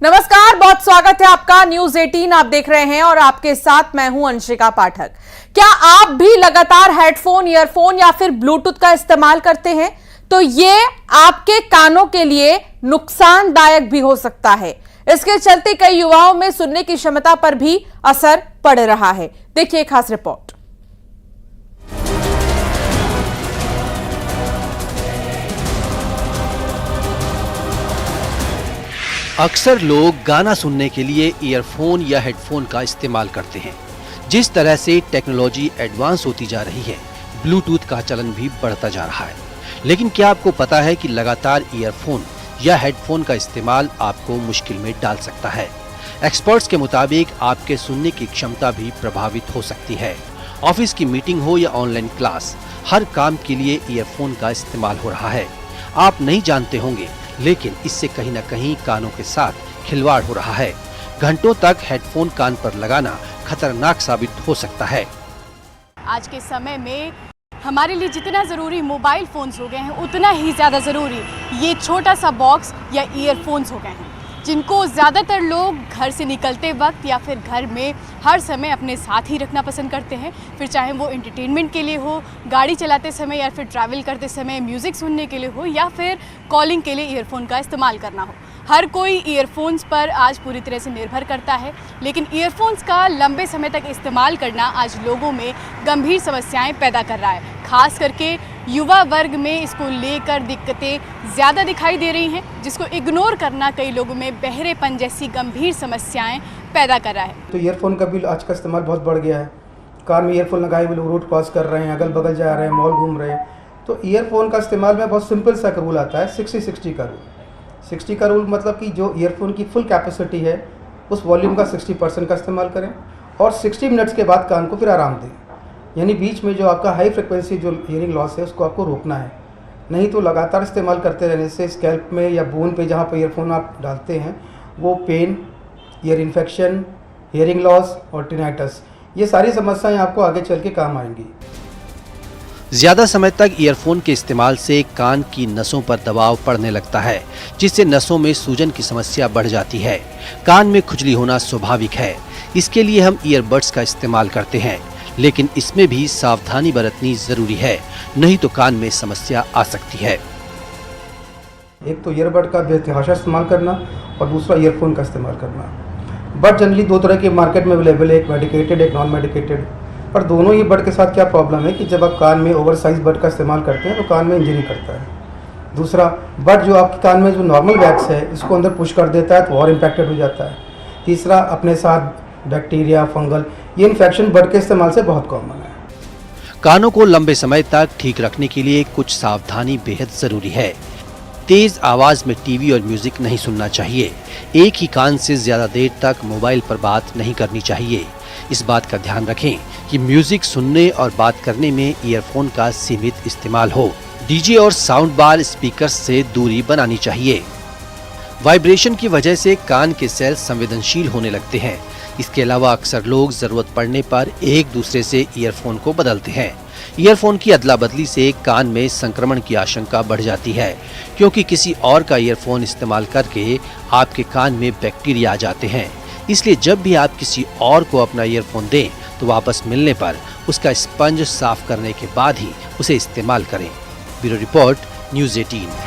नमस्कार, बहुत स्वागत है आपका न्यूज 18 आप देख रहे हैं और आपके साथ मैं हूं अंशिका पाठक। क्या आप भी लगातार हेडफोन, ईयरफोन या फिर ब्लूटूथ का इस्तेमाल करते हैं? तो ये आपके कानों के लिए नुकसानदायक भी हो सकता है। इसके चलते कई युवाओं में सुनने की क्षमता पर भी असर पड़ रहा है। देखिए खास रिपोर्ट। अक्सर लोग गाना सुनने के लिए ईयरफोन या हेडफोन का इस्तेमाल करते हैं। जिस तरह से टेक्नोलॉजी एडवांस होती जा रही है, ब्लूटूथ का चलन भी बढ़ता जा रहा है। लेकिन क्या आपको पता है कि लगातार ईयरफोन या हेडफोन का इस्तेमाल आपको मुश्किल में डाल सकता है। एक्सपर्ट्स के मुताबिक आपके सुनने की क्षमता भी प्रभावित हो सकती है। ऑफिस की मीटिंग हो या ऑनलाइन क्लास, हर काम के लिए ईयरफोन का इस्तेमाल हो रहा है। आप नहीं जानते होंगे, लेकिन इससे कहीं न कहीं कानों के साथ खिलवाड़ हो रहा है। घंटों तक हेडफोन कान पर लगाना खतरनाक साबित हो सकता है। आज के समय में हमारे लिए जितना ज़रूरी मोबाइल फ़ोन्स हो गए हैं, उतना ही ज़्यादा ज़रूरी ये छोटा सा बॉक्स या ईयरफोन्स हो गए हैं, जिनको ज़्यादातर लोग घर से निकलते वक्त या फिर घर में हर समय अपने साथ ही रखना पसंद करते हैं। फिर चाहे वो एंटरटेनमेंट के लिए हो, गाड़ी चलाते समय या फिर ट्रैवल करते समय म्यूज़िक सुनने के लिए हो, या फिर कॉलिंग के लिए ईयरफोन का इस्तेमाल करना हो। हर कोई ईयरफोन्स पर आज पूरी तरह से निर्भर करता है, लेकिन ईयरफोन्स का लंबे समय तक इस्तेमाल करना आज लोगों में गंभीर समस्याएं पैदा कर रहा है। खास करके युवा वर्ग में इसको लेकर दिक्कतें ज़्यादा दिखाई दे रही हैं, जिसको इग्नोर करना कई लोगों में बहरेपन जैसी गंभीर समस्याएं पैदा कर रहा है। तो ईयरफोन का भी आज का इस्तेमाल बहुत बढ़ गया है। कार में ईयरफोन लगाए हुए लोग रोड क्रॉस कर रहे हैं, अगल बगल जा रहे हैं, मॉल घूम रहे हैं। तो ईयरफोन का इस्तेमाल में बहुत सिंपल सा रूल आता है, 60-60 का रूल। 60 का रूल मतलब कि जो ईयरफोन की फुल कैपेसिटी है, उस वॉल्यूम का 60% का इस्तेमाल करें और 60 मिनट्स के बाद कान को फिर आराम दें। यानी बीच में जो आपका हाई फ्रिक्वेंसी जो हियरिंग लॉस है, उसको आपको रोकना है। नहीं तो लगातार इस्तेमाल करते रहने से स्कैल्प में या बोन पे जहाँ पर ईयरफोन आप डालते हैं, वो pain, ear infection, hearing loss और टिनाइटस, ये सारी समस्याएं आपको आगे चल के काम आएंगी। ज्यादा समय तक ईयरफोन के इस्तेमाल से कान की नसों पर दबाव पड़ने लगता है, जिससे नसों में सूजन की समस्या बढ़ जाती है। कान में खुजली होना स्वाभाविक है। इसके लिए हम ईयरबड्स का इस्तेमाल करते हैं, लेकिन इसमें भी सावधानी बरतनी जरूरी है, नहीं तो कान में समस्या आ सकती है। एक तो ईयरबड का बेतहाशा इस्तेमाल करना और दूसरा ईयरफोन का इस्तेमाल करना। बड जनरली दो तरह के मार्केट में अवेलेबल है, एक मेडिकेटेड, एक नॉन मेडिकेटेड। पर दोनों ही बड के साथ क्या प्रॉब्लम है कि जब आप कान में ओवर साइज बड का इस्तेमाल करते हैं तो कान में इंजरी करता है। दूसरा, बड जो आपके कान में जो नॉर्मल वैक्स है, इसको अंदर पुश कर देता है तो और इम्पैक्टेड हो जाता है। तीसरा, अपने साथ बैक्टीरिया, फंगल, ये इन्फेक्शन बड के इस्तेमाल से बहुत कॉमन है। कानों को लंबे समय तक ठीक रखने के लिए कुछ सावधानी बेहद जरूरी है। तेज आवाज में टीवी और म्यूजिक नहीं सुनना चाहिए। एक ही कान से ज्यादा देर तक मोबाइल पर बात नहीं करनी चाहिए। इस बात का ध्यान रखें कि म्यूजिक सुनने और बात करने में ईयरफोन का सीमित इस्तेमाल हो। डीजे और साउंड बार स्पीकर से दूरी बनानी चाहिए। वाइब्रेशन की वजह से कान के सेल संवेदनशील होने लगते हैं। इसके अलावा अक्सर लोग जरूरत पड़ने पर एक दूसरे से ईयरफोन को बदलते हैं। ईयरफोन की अदला बदली से कान में संक्रमण की आशंका बढ़ जाती है, क्योंकि किसी और का ईयरफोन इस्तेमाल करके आपके कान में बैक्टीरिया आ जाते हैं। इसलिए जब भी आप किसी और को अपना ईयरफोन दें तो वापस मिलने पर उसका स्पंज साफ करने के बाद ही उसे इस्तेमाल करें। Bureau report, news 18।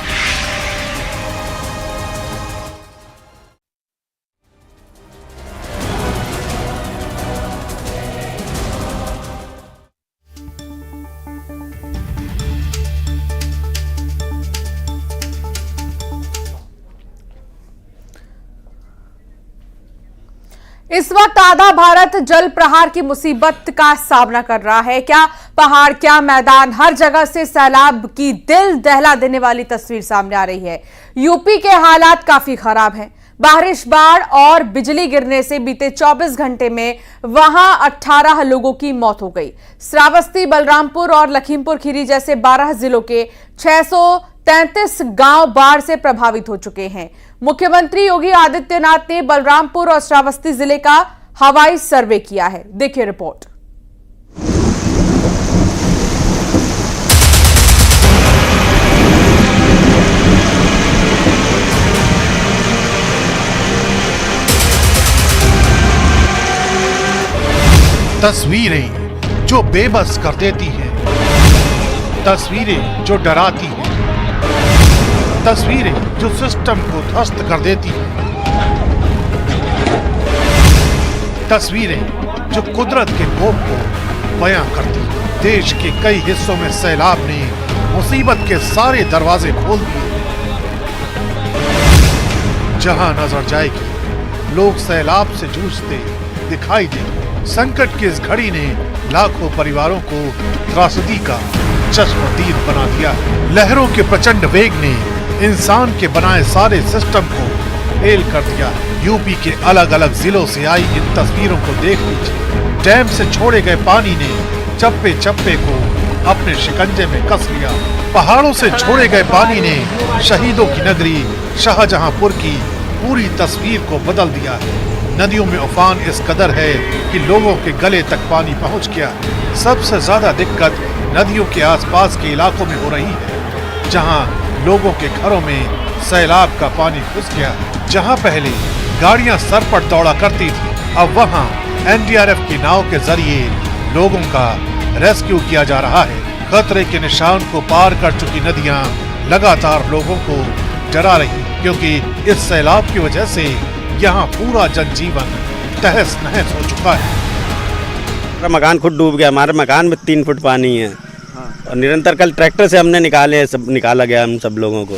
इस वक्त आधा भारत जल प्रहार की मुसीबत का सामना कर रहा है। क्या पहाड़, क्या मैदान, हर जगह से सैलाब की दिल दहला देने वाली तस्वीर सामने आ रही है। यूपी के हालात काफी खराब हैं। बारिश, बाढ़ और बिजली गिरने से बीते 24 घंटे में वहां 18 लोगों की मौत हो गई। श्रावस्ती, बलरामपुर और लखीमपुर खीरी जैसे 12 जिलों के 633 गांव बाढ़ से प्रभावित हो चुके हैं। मुख्यमंत्री योगी आदित्यनाथ ने बलरामपुर और श्रावस्ती जिले का हवाई सर्वे किया है। देखिए रिपोर्ट। तस्वीरें जो बेबस कर देती हैं, तस्वीरें जो डराती हैं, तस्वीरें जो सिस्टम को ध्वस्त कर देती हैं, तस्वीरें जो कुदरत के कोप को बयां करती हैं। देश के कई हिस्सों में सैलाब ने मुसीबत के सारे दरवाजे खोल दिए। जहां नजर जाएगी लोग सैलाब से जूझते दिखाई देंगे। संकट की इस घड़ी ने लाखों परिवारों को त्रासदी का चश्मदीद बना दिया। लहरों के प्रचंड वेग ने इंसान के बनाए सारे सिस्टम को फेल कर दिया। यूपी के अलग अलग जिलों से आई इन तस्वीरों को देख लीजिए। डैम से छोड़े गए पानी ने चप्पे चप्पे को अपने शिकंजे में कस लिया। पहाड़ों से छोड़े गए पानी ने शहीदों की नगरी शाहजहांपुर की पूरी तस्वीर को बदल दिया है। नदियों में उफान इस कदर है कि लोगों के गले तक पानी पहुंच गया। सबसे ज्यादा दिक्कत नदियों के आसपास के इलाकों में हो रही है, जहां लोगों के घरों में सैलाब का पानी घुस गया। जहां पहले गाड़ियां सर पर दौड़ा करती थी, अब वहां एनडीआरएफ की नाव के जरिए लोगों का रेस्क्यू किया जा रहा है। खतरे के निशान को पार कर चुकी नदियां लगातार लोगों को डरा रही, क्योंकि इस सैलाब की वजह से यहाँ पूरा जनजीवन तहस नहस हो चुका है। हमारा मकान खुद डूब गया। हमारे मकान में 3 फुट पानी है और निरंतर कल ट्रैक्टर से हमने निकाला गया हम सब लोगों को।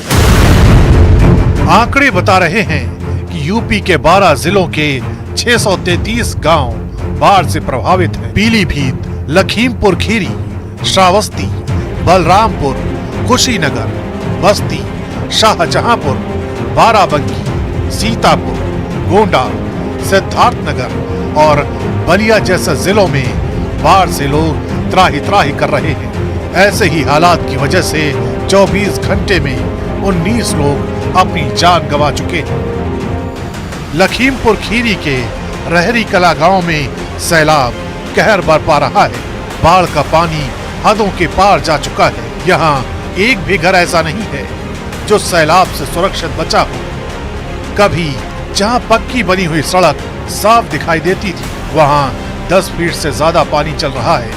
आंकड़े बता रहे हैं कि यूपी के 12 जिलों के 633 गांव बाढ़ से प्रभावित हैं। पीलीभीत, लखीमपुर खीरी, श्रावस्ती, बलरामपुर, कुशीनगर, बस्ती, शाहजहांपुर, बाराबंकी, सीतापुर, गोंडा, सिद्धार्थनगर और बलिया जैसे जिलों में बाढ़ से लोग त्राही त्राही कर रहे हैं। ऐसे ही हालात की वजह से 24 घंटे में 19 लोग अपनी जान गंवा चुके हैं। लखीमपुर खीरी के रहरी कला गांव में सैलाब कहर बरपा रहा है। बाढ़ का पानी हदों के पार जा चुका है। यहाँ एक भी घर ऐसा नहीं है जो सैलाब से सुरक्षित बचा हो। कभी जहाँ पक्की बनी हुई सड़क साफ दिखाई देती थी, वहाँ 10 फीट से ज्यादा पानी चल रहा है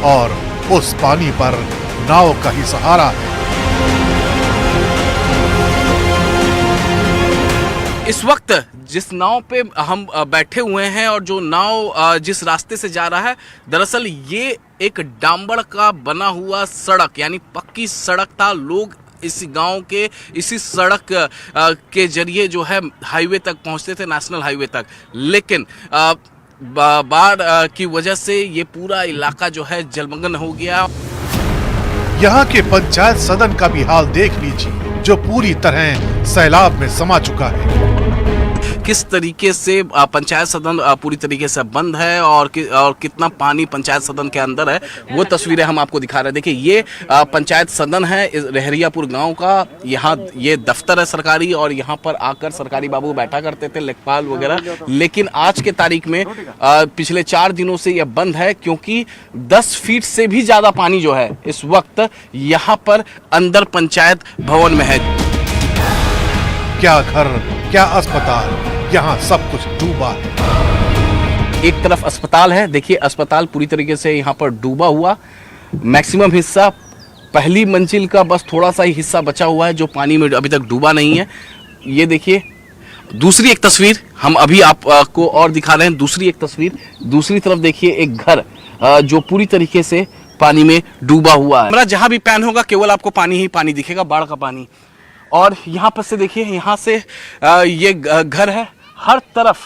और उस पानी पर नाव का ही सहारा है। इस वक्त जिस नाव पे हम बैठे हुए हैं और जो नाव जिस रास्ते से जा रहा है, दरअसल ये एक डांबड़ का बना हुआ सड़क यानी पक्की सड़क था। लोग इस गांव के इसी सड़क के जरिए जो है हाईवे तक पहुंचते थे, नेशनल हाईवे तक। लेकिन बाढ़ की वजह से ये पूरा इलाका जो है जलमग्न हो गया। यहाँ के पंचायत सदन का भी हाल देख लीजिए, जो पूरी तरह सैलाब में समा चुका है। किस तरीके से पंचायत सदन पूरी तरीके से बंद है और कितना पानी पंचायत सदन के अंदर है, वो तस्वीरें हम आपको दिखा रहे हैं। देखिए, ये पंचायत सदन है रहरियापुर गांव का। यहाँ ये दफ्तर है सरकारी और यहाँ पर आकर सरकारी बाबू बैठा करते थे, लेखपाल वगैरह। लेकिन आज के तारीख में पिछले 4 दिनों से यह बंद है, क्योंकि 10 फीट से भी ज्यादा पानी जो है इस वक्त यहाँ पर अंदर पंचायत भवन में है। क्या घर, क्या अस्पताल, यहाँ सब कुछ डूबा है। एक तरफ अस्पताल है, देखिए अस्पताल पूरी तरीके से यहाँ पर डूबा हुआ। मैक्सिमम हिस्सा, पहली मंजिल का बस थोड़ा सा ही हिस्सा बचा हुआ है जो पानी में अभी तक डूबा नहीं है। ये देखिए दूसरी एक तस्वीर हम अभी आपको और दिखा रहे हैं। दूसरी एक तस्वीर, दूसरी तरफ देखिए एक घर जो पूरी तरीके से पानी में डूबा हुआ है। मतलब जहाँ भी पैन होगा केवल आपको पानी ही पानी दिखेगा, बाढ़ का पानी। और यहाँ पर से देखिए, यहाँ से ये घर है, हर तरफ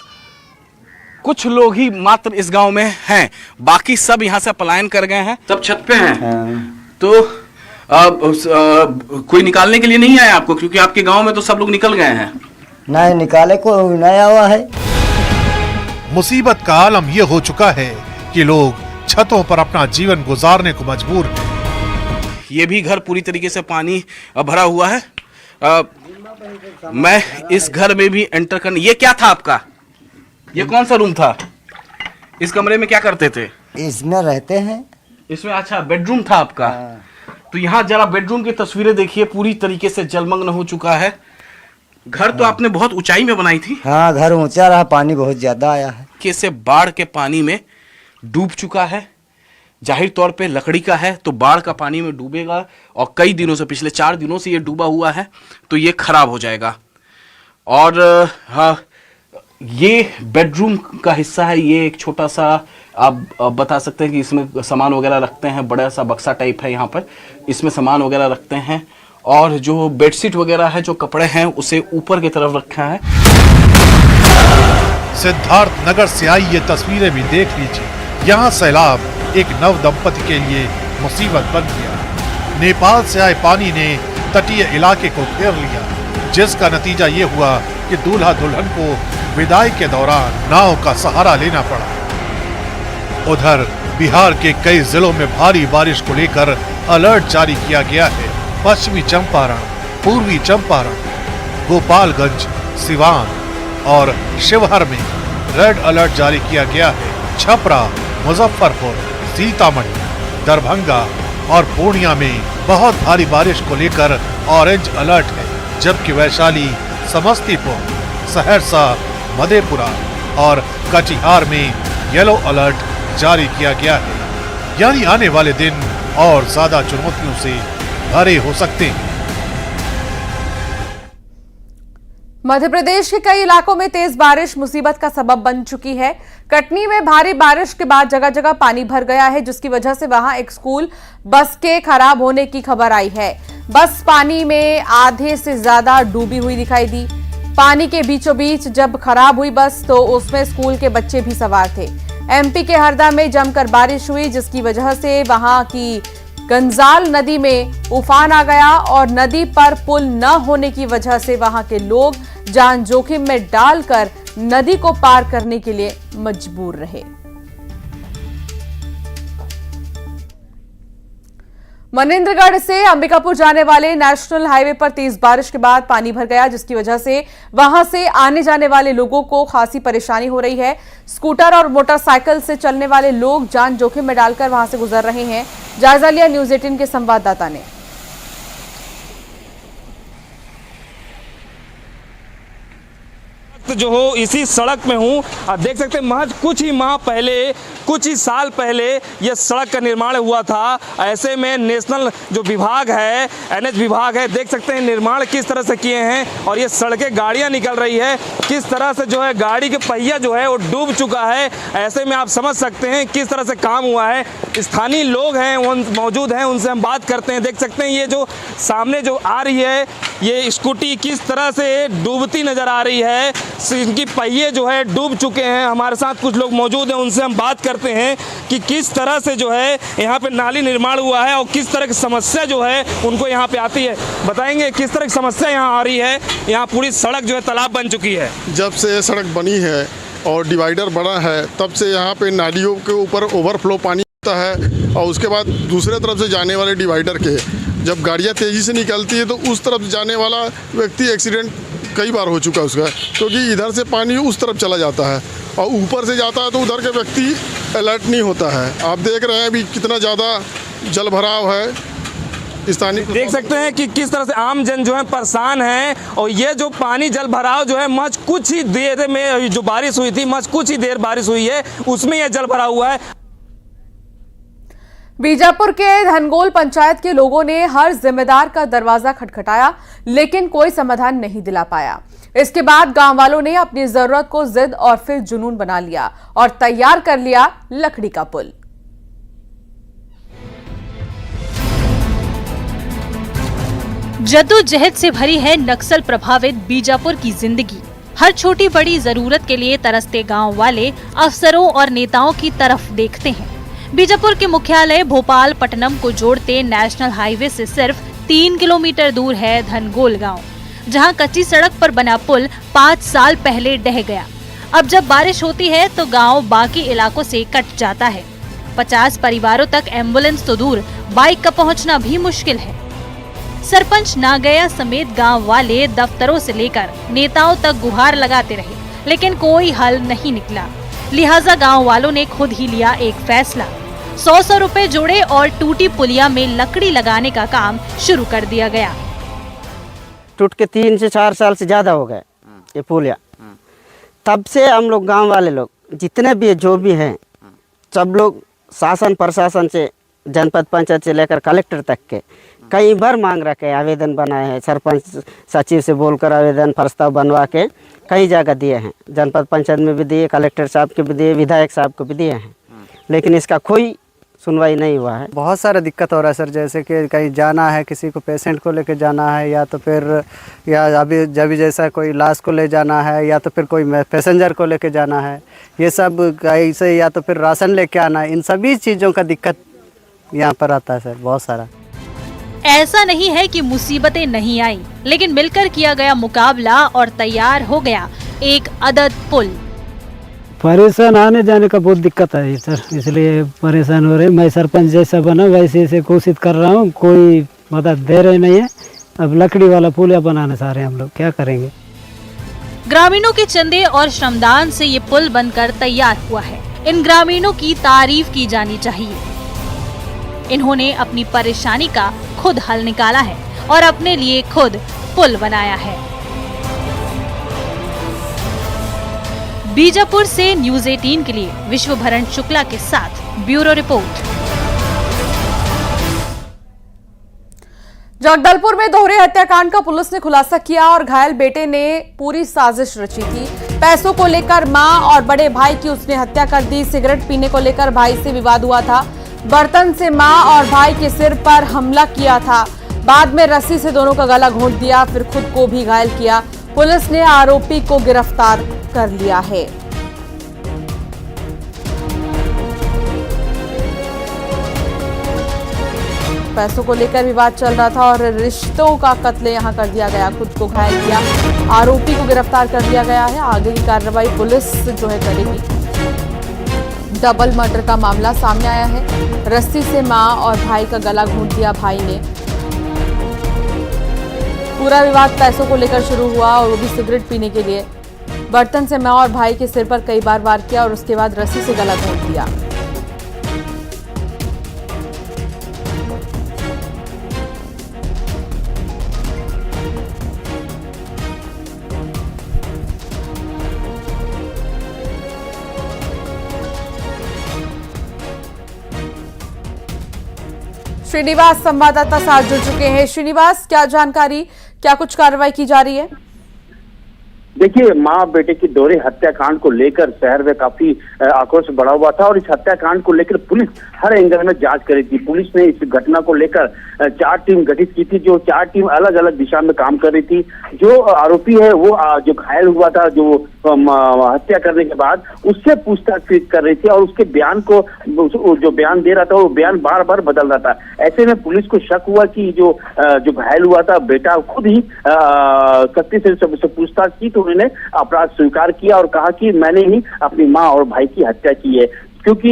कुछ लोग ही मात्र इस गांव में हैं, बाकी सब यहाँ से पलायन कर गए हैं, सब छत पे हैं। तो कोई निकालने के लिए नहीं आया आपको, क्योंकि आपके गांव में तो सब लोग निकल गए हैं। नहीं निकाले को नया हुआ है। मुसीबत का आलम यह हो चुका है कि लोग छतों पर अपना जीवन गुजारने को मजबूर हैं। ये भी घर पूरी तरीके से पानी भरा हुआ है। मैं इस घर में भी एंटर करने, ये क्या था आपका, ये कौन सा रूम था, इस कमरे में क्या करते थे? इसमें रहते हैं। इसमें, अच्छा बेडरूम था आपका। तो यहाँ जरा बेडरूम की तस्वीरें देखिए, पूरी तरीके से जलमग्न हो चुका है। घर तो आपने बहुत ऊंचाई में बनाई थी। हाँ, घर ऊंचा रहा, पानी बहुत ज्यादा आया है। कैसे बाढ़ के पानी में डूब चुका है। जाहिर तौर पे लकड़ी का है तो बाढ़ का पानी में डूबेगा और कई दिनों से, पिछले 4 दिनों से ये डूबा हुआ है तो ये खराब हो जाएगा। और हाँ, ये बेडरूम का हिस्सा है। ये एक छोटा सा आप बता सकते हैं कि इसमें सामान वगैरह रखते हैं, बड़ा सा बक्सा टाइप है यहाँ पर, इसमें सामान वगैरह रखते हैं। और जो बेडशीट वगैरह है, जो कपड़े हैं, उसे ऊपर की तरफ रखा है। सिद्धार्थ नगर से आई ये तस्वीरें भी देख लीजिए। यहाँ सैलाब एक नव दंपति के लिए मुसीबत बन गया। नेपाल से आए पानी ने तटीय इलाके को घेर लिया, जिसका नतीजा ये हुआ कि दूल्हा दुल्हन को विदाई के दौरान नाव का सहारा लेना पड़ा। उधर बिहार के कई जिलों में भारी बारिश को लेकर अलर्ट जारी किया गया है। पश्चिमी चंपारण, पूर्वी चंपारण, गोपालगंज, सिवान और शिवहर में रेड अलर्ट जारी किया गया है। छपरा, मुजफ्फरपुर, सीतामढ़ी, दरभंगा और पूर्णिया में बहुत भारी बारिश को लेकर ऑरेंज अलर्ट है, जबकि वैशाली, समस्तीपुर, सहरसा, मधेपुरा और कटिहार में येलो अलर्ट जारी किया गया है। यानी आने वाले दिन और ज्यादा चुनौतियों से भरे हो सकते हैं। मध्य प्रदेश के कई इलाकों में तेज बारिश मुसीबत का सबब बन चुकी है। कटनी में भारी बारिश के बाद जगह जगह पानी भर गया है, जिसकी वजह से वहां एक स्कूल बस के खराब होने की खबर आई है। बस पानी में आधे से ज्यादा डूबी हुई दिखाई दी। पानी के बीचों बीच जब खराब हुई बस तो उसमें स्कूल के बच्चे भी सवार थे। एमपी के हरदा में जमकर बारिश हुई, जिसकी वजह से वहां की गंजाल नदी में उफान आ गया और नदी पर पुल न होने की वजह से वहां के लोग जान जोखिम में डालकर नदी को पार करने के लिए मजबूर रहे। मनेंद्रगढ़ से अंबिकापुर जाने वाले नेशनल हाईवे पर तेज बारिश के बाद पानी भर गया, जिसकी वजह से वहां से आने जाने वाले लोगों को खासी परेशानी हो रही है। स्कूटर और मोटरसाइकिल से चलने वाले लोग जान जोखिम में डालकर वहां से गुजर रहे हैं। जायजा लिया न्यूज 18 के संवाददाता ने। जो हो इसी सड़क में हूँ। आप देख सकते हैं महज कुछ ही माह पहले, कुछ ही साल पहले यह सड़क का निर्माण हुआ था। ऐसे में नेशनल जो विभाग है, एनएच विभाग है, देख सकते हैं निर्माण किस तरह से किए हैं और ये सड़कें गाड़ियां निकल रही है, किस तरह से जो है गाड़ी के पहिया जो है वो डूब चुका है। ऐसे में आप समझ सकते हैं किस तरह से काम हुआ है। स्थानीय लोग हैं वो मौजूद हैं, उनसे हम बात करते हैं। देख सकते हैं ये जो सामने जो आ रही है ये स्कूटी किस तरह से डूबती नजर आ रही है। इनकी पहिए जो है डूब चुके हैं। हमारे साथ कुछ लोग मौजूद हैं, उनसे हम बात करते हैं कि किस तरह से जो है यहाँ पे नाली निर्माण हुआ है और किस तरह की समस्या जो है उनको यहाँ पे आती है। बताएंगे किस तरह की समस्या यहाँ आ रही है। यहाँ पूरी सड़क जो है तालाब बन चुकी है। जब से ये सड़क बनी है और डिवाइडर बना है तब से यहाँ पे नालियों के ऊपर ओवरफ्लो पानी होता है और उसके बाद दूसरे तरफ से जाने वाले डिवाइडर के जब गाड़ियाँ तेज़ी से निकलती है तो उस तरफ जाने वाला व्यक्ति एक्सीडेंट कई बार हो चुका है उसका, क्योंकि इधर से पानी उस तरफ चला जाता है और ऊपर से जाता है तो उधर के व्यक्ति अलर्ट नहीं होता है। आप देख रहे हैं अभी कितना ज़्यादा जल भराव है। स्थानीय देख सकते हैं कि किस तरह से आम जन जो है परेशान है और ये जो पानी जल भराव जो है महज कुछ ही देर में जो बारिश हुई थी, महज कुछ ही देर बारिश हुई है उसमें यह जल भरा हुआ है। बीजापुर के धनगोल पंचायत के लोगों ने हर जिम्मेदार का दरवाजा खटखटाया, लेकिन कोई समाधान नहीं दिला पाया। इसके बाद गांव वालों ने अपनी जरूरत को जिद और फिर जुनून बना लिया और तैयार कर लिया लकड़ी का पुल। जद्दोजहद से भरी है नक्सल प्रभावित बीजापुर की जिंदगी। हर छोटी बड़ी जरूरत के लिए तरसते गांव वाले अफसरों और नेताओं की तरफ देखते हैं। बीजापुर के मुख्यालय भोपाल पट्टनम को जोड़ते नेशनल हाईवे से सिर्फ 3 किलोमीटर दूर है धनगोल गांव, जहां कच्ची सड़क पर बना पुल 5 साल पहले ढह गया। अब जब बारिश होती है तो गांव बाकी इलाकों से कट जाता है। 50 परिवारों तक एम्बुलेंस तो दूर, बाइक का पहुंचना भी मुश्किल है। सरपंच नागया समेत गांव वाले दफ्तरों से लेकर नेताओं तक गुहार लगाते रहे, लेकिन कोई हल नहीं निकला। लिहाजा गांव वालों ने खुद ही लिया एक फैसला। 100 रुपए जोड़े और टूटी पुलिया में लकड़ी लगाने का काम शुरू कर दिया गया। टूट के 3 से 4 साल से ज़्यादा हो गए ये पुलिया। तब से हम लोग गांव वाले लोग जितने भी जो भी हैं सब लोग शासन प्रशासन से, जनपद पंचायत से लेकर कलेक्टर तक के कई बार मांग रखे, आवेदन बनाए हैं, सरपंच सचिव से बोलकर आवेदन प्रस्ताव बनवा के कई जगह दिए हैं, जनपद पंचायत में भी दिए, कलेक्टर साहब के भी दिए, विधायक साहब को भी दिए हैं, लेकिन इसका कोई सुनवाई नहीं हुआ है। बहुत सारा दिक्कत हो रहा है सर, जैसे कि कहीं जाना है, किसी को पेशेंट को लेकर जाना है, या तो फिर अभी जब जैसा कोई लाश को ले जाना है, या तो फिर कोई पैसेंजर को लेकर जाना है, ये सब ऐसे, या तो फिर राशन लेके आना है, इन सभी चीज़ों का दिक्कत यहाँ पर आता है सर, बहुत सारा। ऐसा नहीं है कि मुसीबतें नहीं आई, लेकिन मिलकर किया गया मुकाबला और तैयार हो गया एक अदद पुल। परेशान आने जाने का बहुत दिक्कत है सर, इसलिए परेशान हो रहे। मैं सरपंच जैसा बना वैसे ऐसे कोशिश कर रहा हूँ, कोई मदद दे रहे नहीं है। अब लकड़ी वाला पुल बनाने चाह रहे हैं हम लोग, क्या करेंगे। ग्रामीणों के चंदे और श्रमदान से ये पुल बनकर तैयार हुआ है। इन ग्रामीणों की तारीफ की जानी चाहिए। इन्होंने अपनी परेशानी का खुद हल निकाला है और अपने लिए खुद पुल बनाया है। बीजापुर से न्यूज़ 18 के लिए विश्वभरण शुक्ला के साथ ब्यूरो रिपोर्ट। जगदलपुर में दोहरे हत्याकांड का पुलिस ने खुलासा किया और घायल बेटे ने पूरी साजिश रची थी। पैसों को लेकर मां और बड़े भाई की उसने हत्या कर दी। सिगरेट पीने को लेकर भाई से विवाद हुआ था। बर्तन से मां और भाई के सिर पर हमला किया था। बाद में रस्सी से दोनों का गला घोंट दिया, फिर खुद को भी घायल किया। पुलिस ने आरोपी को गिरफ्तार कर लिया है। पैसों को लेकर विवाद चल रहा था और रिश्तों का कत्ल यहां कर दिया गया, खुद को घायल किया। आरोपी को गिरफ्तार कर लिया गया है। आगे की कार्रवाई पुलिस जो है करेगी। डबल मर्डर का मामला सामने आया है। रस्सी से मां और भाई का गला घोंट दिया भाई ने। पूरा विवाद पैसों को लेकर शुरू हुआ और वो भी सिगरेट पीने के लिए। बर्तन से मां और भाई के सिर पर कई बार वार किया और उसके बाद रस्सी से गला घोंट दिया। श्रीनिवास संवाददाता साथ जुड़ चुके हैं। श्रीनिवास, क्या जानकारी, क्या कुछ कार्रवाई की जा रही है? देखिए, माँ बेटे की दोहरे हत्याकांड को लेकर शहर में काफी आक्रोश बढ़ा हुआ था और इस हत्याकांड को लेकर पुलिस हर एंगल में जांच कर रही थी। पुलिस ने इस घटना को लेकर 4 टीम गठित की थी, जो 4 टीम अलग अलग दिशा में काम कर रही थी। जो आरोपी है वो जो घायल हुआ था, जो हत्या करने के बाद उससे पूछताछ कर रही थी और उसके बयान को, जो बयान दे रहा था वो बयान बार बार बदल रहा था। ऐसे में पुलिस को शक हुआ कि जो घायल हुआ था बेटा खुद ही सख्ती से पूछताछ की, तो उन्होंने अपराध स्वीकार किया और कहा कि मैंने ही अपनी माँ और भाई की हत्या की है, क्योंकि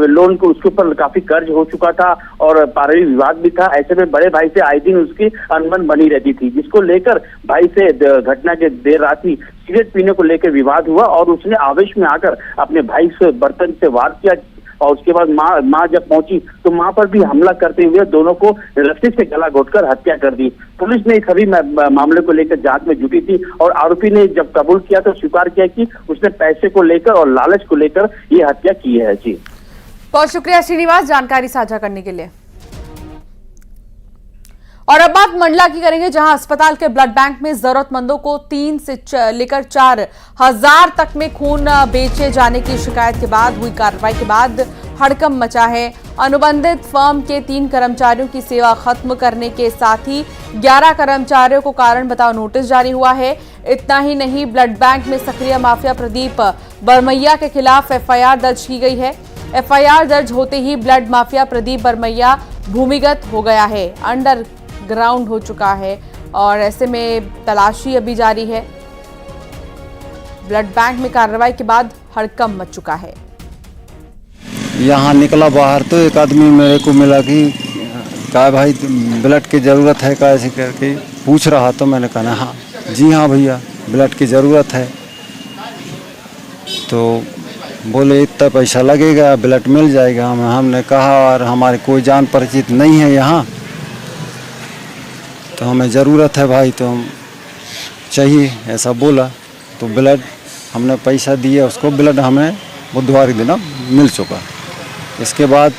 लोन को उसके ऊपर काफी कर्ज हो चुका था और पारिवारिक विवाद भी था। ऐसे में बड़े भाई से आए दिन उसकी अनबन बनी रहती थी, जिसको लेकर भाई से घटना के देर रात ही सिगरेट पीने को लेकर विवाद हुआ और उसने आवेश में आकर अपने भाई से बर्तन से वार किया और उसके बाद माँ जब पहुंची तो माँ पर भी हमला करते हुए दोनों को रस्सी से गला घोंटकर हत्या कर दी। पुलिस ने सभी मामले को लेकर जांच में जुटी थी और आरोपी ने जब कबूल किया तो स्वीकार किया कि उसने पैसे को लेकर और लालच को लेकर ये हत्या की है। जी, बहुत शुक्रिया श्रीनिवास जानकारी साझा करने के लिए। और अब बात मंडला की करेंगे, जहां अस्पताल के ब्लड बैंक में जरूरतमंदों को 3 से लेकर 4 हजार तक में खून बेचे जाने की शिकायत के बाद हुई कार्रवाई के बाद हड़कंप मचा है। अनुबंधित फर्म के 3 कर्मचारियों की सेवा खत्म करने के साथ ही 11 कर्मचारियों को कारण बताओ नोटिस जारी हुआ है। इतना ही नहीं, ब्लड बैंक में सक्रिय माफिया प्रदीप बरमैया के खिलाफ FIR दर्ज की गई है। FIR दर्ज होते ही ब्लड माफिया प्रदीप बरमैया भूमिगत हो गया है, अंडर ग्राउंड हो चुका है और ऐसे में तलाशी अभी जारी है। ब्लड बैंक में कार्रवाई के बाद हड़कंप मच चुका है। यहाँ निकला बाहर तो एक आदमी मेरे को मिला कि कहा भाई ब्लड की ज़रूरत है, का ऐसे करके पूछ रहा, तो मैंने कहा हाँ जी हाँ भैया ब्लड की ज़रूरत है। तो बोले इतना पैसा लगेगा, ब्लड मिल जाएगा। हमने कहा और हमारे कोई जान परिचित नहीं है यहाँ, तो हमें ज़रूरत है भाई, तो हम चाहिए ऐसा बोला। तो ब्लड हमने पैसा दिए उसको, ब्लड हमें बुधवार के दिन मिल चुका। इसके बाद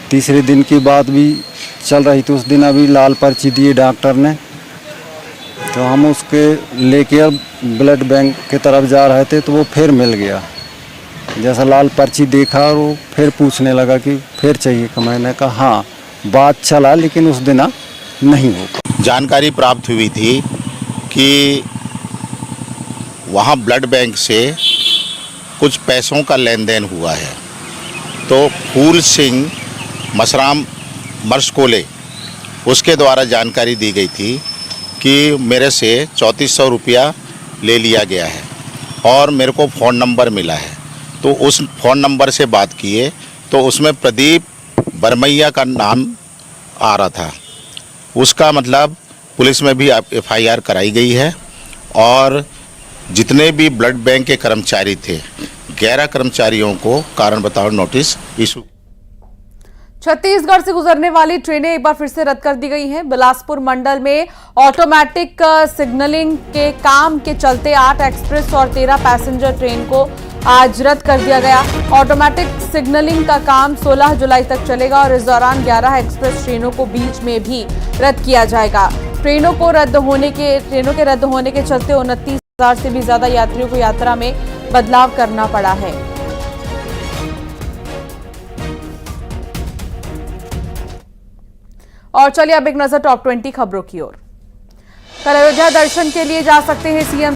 तीसरे दिन की बात भी चल रही थी। उस दिन अभी लाल पर्ची दिए डॉक्टर ने, तो हम उसके लेके ब्लड बैंक की तरफ जा रहे थे तो वो फिर मिल गया। जैसा लाल पर्ची देखा और वो फिर पूछने लगा कि फिर चाहिए कि मैंने कहा हाँ, बात चला लेकिन उस दिन नहीं हो। जानकारी प्राप्त हुई थी कि वहाँ ब्लड बैंक से कुछ पैसों का लेन देन हुआ है, तो फूल सिंह मसराम मर्शकोले उसके द्वारा जानकारी दी गई थी कि मेरे से 3400 रुपया ले लिया गया है और मेरे को फ़ोन नंबर मिला है। तो उस फ़ोन नंबर से बात किए तो उसमें प्रदीप बरमैया का नाम आ रहा था। उसका मतलब पुलिस में भी FIR कराई गई है और जितने भी ब्लड बैंक के कर्मचारी थे 11 कर्मचारियों को कारण बताओ नोटिस इशू। छत्तीसगढ़ से गुजरने वाली ट्रेनें एक बार फिर से रद्द कर दी गई हैं। बिलासपुर मंडल में ऑटोमेटिक सिग्नलिंग के काम के चलते 8 एक्सप्रेस और 13 पैसेंजर ट्रेन को आज रद्द कर दिया गया। ऑटोमेटिक सिग्नलिंग का काम 16 जुलाई तक चलेगा और इस दौरान 11 एक्सप्रेस ट्रेनों को बीच में भी रद्द किया जाएगा। ट्रेनों के रद्द होने के चलते 29,000 से भी ज्यादा यात्रियों को यात्रा में बदलाव करना पड़ा है। और चलिए अब एक नजर टॉप 20 खबरों की ओर। कल अयोध्या दर्शन के लिए जा सकते हैं सीएम